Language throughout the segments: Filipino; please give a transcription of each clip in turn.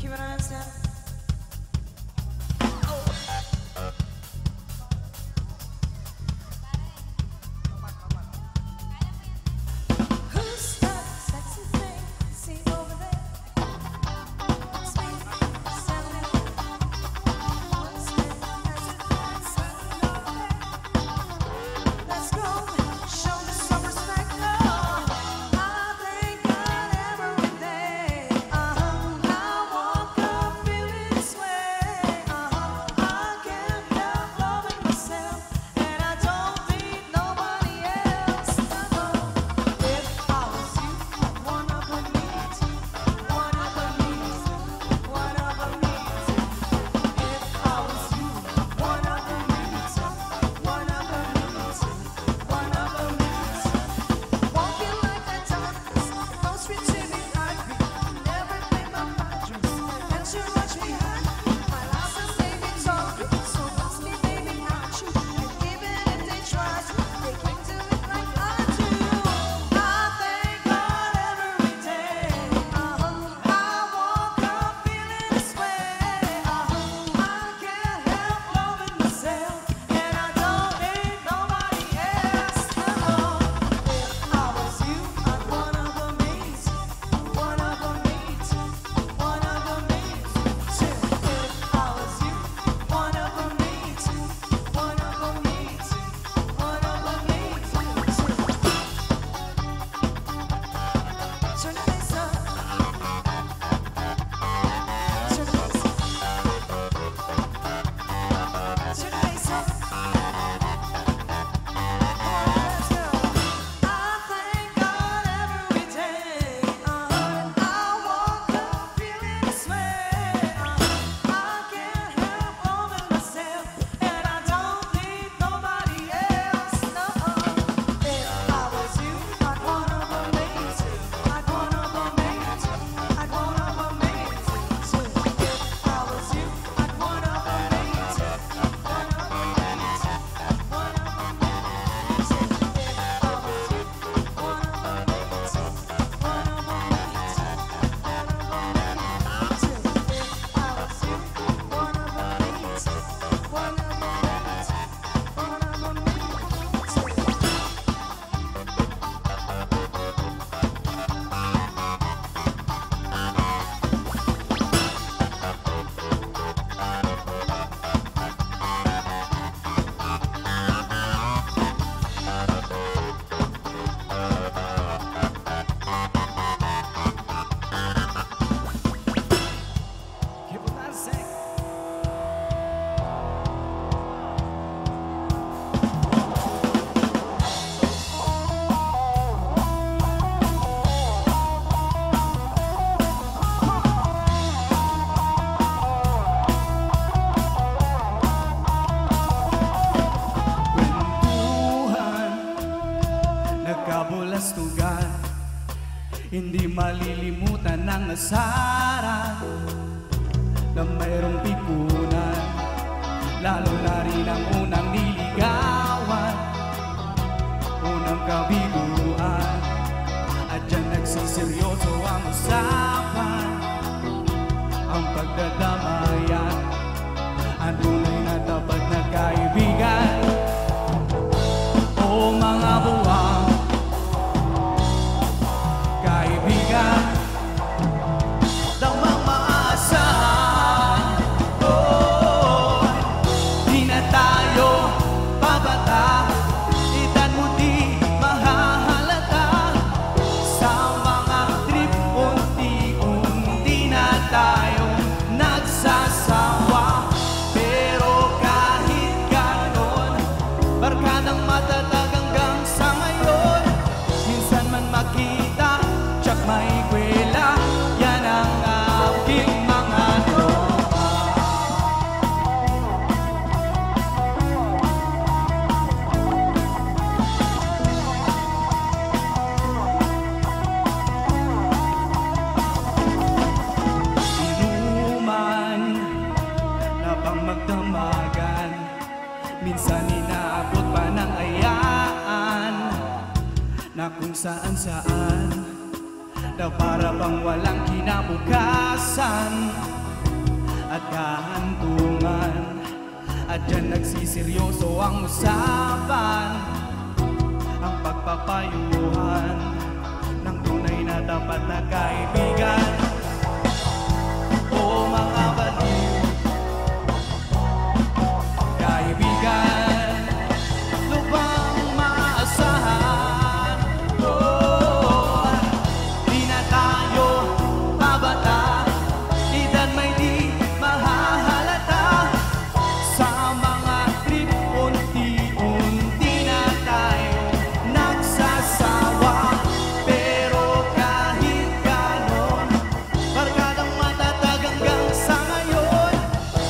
Keep it on step. Who's that sexy thing? See over there. Sweet, sounding. What's that? Has it got something over there? Let's go. Show me some respect. Oh, I thank God every day. I woke up feeling this way. I can't help loving myself, and I don't need nobody else. If I was you, I'd wanna believe too. Wanna believe too. Wanna believe too. If I was you, wanna believe too. Wanna believe too. Wanna believe too. Walking like a dance, no street to be like me. Never think of my dreams, and you watch me hurt. My life is maybe talking, so watch me, baby, not you. And even if they try to, they can't do it like I do. I thank God every day. I woke up feeling this way. I can't help loving myself, and I don't need nobody else. If I was you, I'd wanna believe too. Wanna believe too. Wanna believe too. If I was you, wanna believe too. Wanna believe too. Wanna believe too. Turn the bass up. Turn the bass up. Turn the bass up. Let's go. I thank God every day. I woke up feeling this way. I can't help loving myself, and I don't need nobody else. No. If I was you, I'd wanna believe too. I'd wanna believe too. I'd wanna believe too. If I was you, I'd wanna believe too. Wanna believe too. Wanna believe too. If I was you, wanna believe too. Wanna believe too. Wanna believe too. If I was you, wanna believe too. Wanna believe too. Wanna Keep it on sing. Kwentuhan, nagkabulastugan, hindi malilimutan ng asaran na mayroong pikunan, lalo na rin ang unang niligawan, unang kabiguan, at dyan nagsiseryoso ang usapan, ang pagdadamayan, ang tunay na tapat na kaibigan. O mga buwang kaibigan, damang maasahan. Oh, di na tayo pabata, itan mo di mahahalata. Sa mga trip, unti-unti na tayo nagsasawa. Pero kahit ganon, barkadang matatag hanggang sa ngayon. Minsan man makita, tsak may kwela, yan ang aking mga tropa. Inuman na pang magdamagan, minsan inaabot pa ng ayaan, na kung saan-saan na para bang walang kinabukasan at kahantungan. At dyan nagsiseryoso ang usapan, ang pagpapayuhan ng tunay na dapat na kaibigan. O mga baliw, kaibigan, lubang maasahan. Oh, di na tayo babata, edad may di mahahalata. Sa mga trip, unti-unti na tayo nagsasawa. Pero kahit ganon, barkadang matatag hanggang sa ngayon.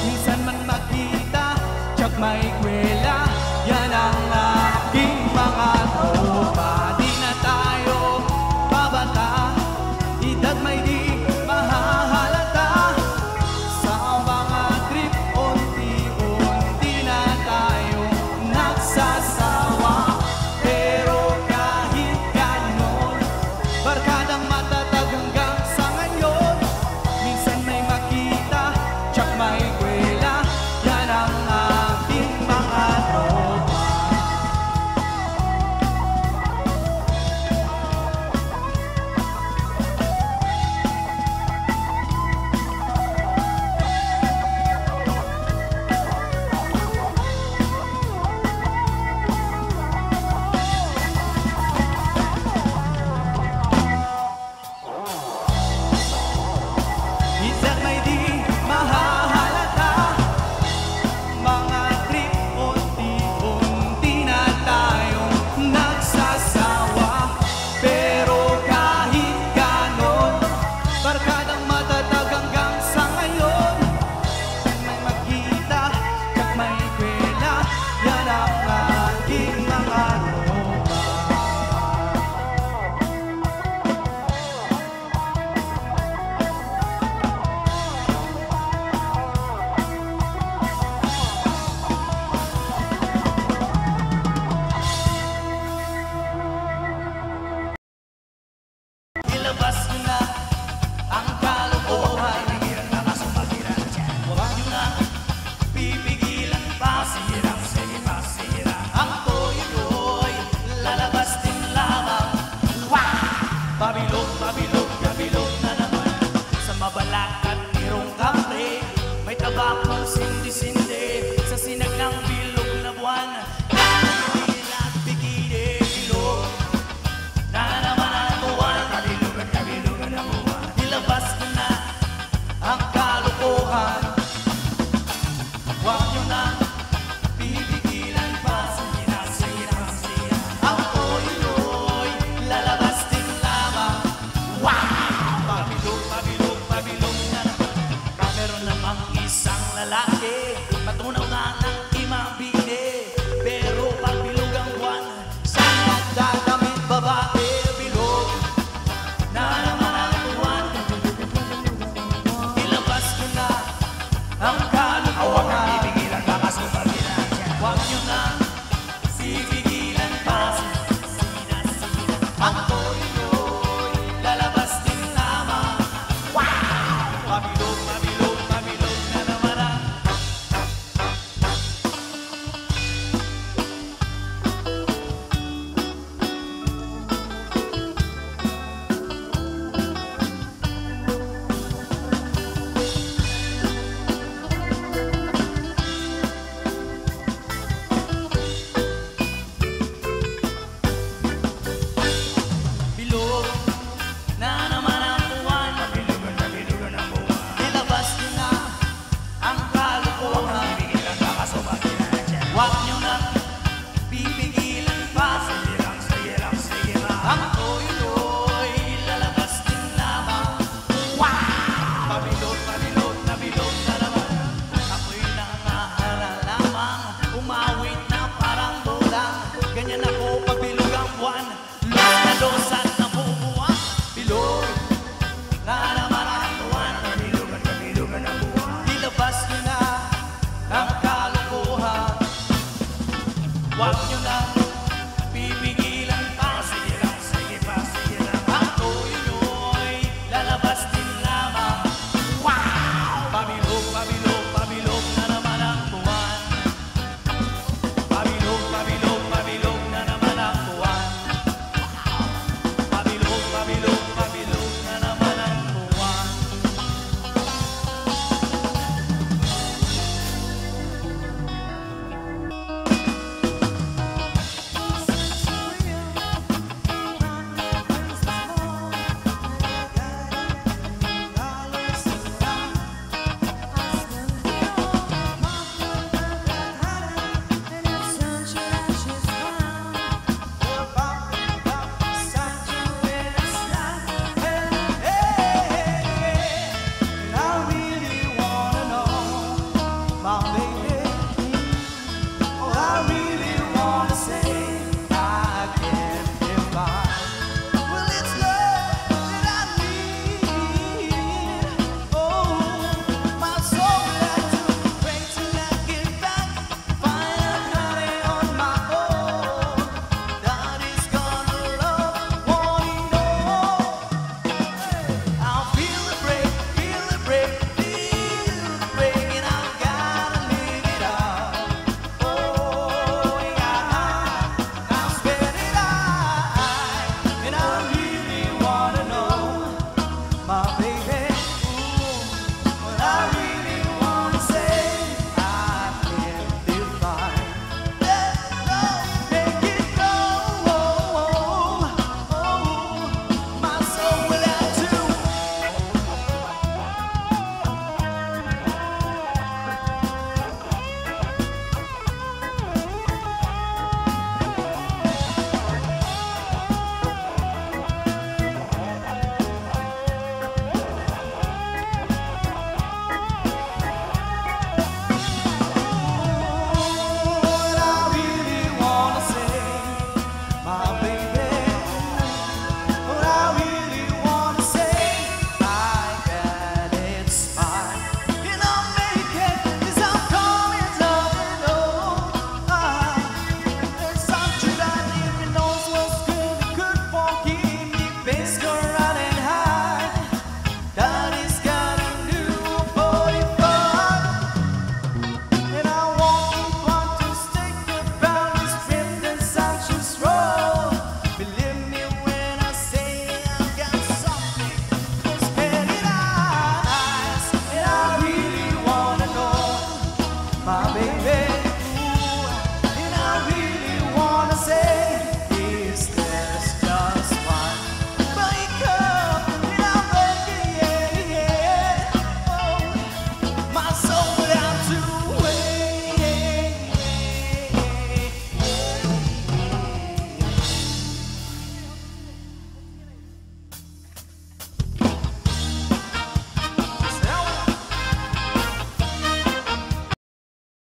Minsan man makita, tsak may kwela, yan ang aking mga tropa. Di na tayo babata, edad may di mahahalata. Sa mga trip, unti-unti na tayo nagsasawa. Pero kahit ganon, barkadang matatag hanggang sa ngayon. Minsan may makita, tsak may kwela, yan ang aking mga tropa. Minsan may di mahahalata, mga trip, unti-unti na tayong nagsasawa. Pero kahit ganon, barkadang matatag hanggang sa ngayon. May magkita, tsak may kwela, yan ang aking mga tropa. Ilabas nyo na ang kalokohan, huwag nyo na pipigilan pa. Ang toyo-toy, lalabas din lamang. Pabilog, pabilog, pabilog na naman. Sa mabalak at tirong kamre, may tabakong sindi-sindi. Sa sinag ng bilog na buwan, nakakapigil at pigilin. Bilog na naman ang buwan. Ilabas ko na ang kalokohan, huwag nyo na pipigilan pa. Ang toyo-toy, lalabas din lamang. Pabilog, pabilog, pabilog na naman. Meron namang isang lalaki, matunaw na ng imabili. Pero pagbilog ang buwan, saan magdadamit babae? Bilog na naman ang buwan. Ilabas ko na ang kalokohan, huwag nyo na pipigilan pa. Ang toyo-toy, lalabas din lamang. Pabilog, pabilog, pabilog na naman ang bilog na naman ang buwan. Ilabas nyo na ang kalokohan, huwag nyo na pipigilan pa. Ang toyo-toy, lalabas din lamang. Pabilog, pabilog, pabilog na naman. Ako'y nangahala lamang, umawit na parang bolang. Ganyan ako pagbilog ang buwan, los na los at nabubuwang. Bilog na naman ang buwan. Ilabas nyo na ang kalokohan, huwag nyo na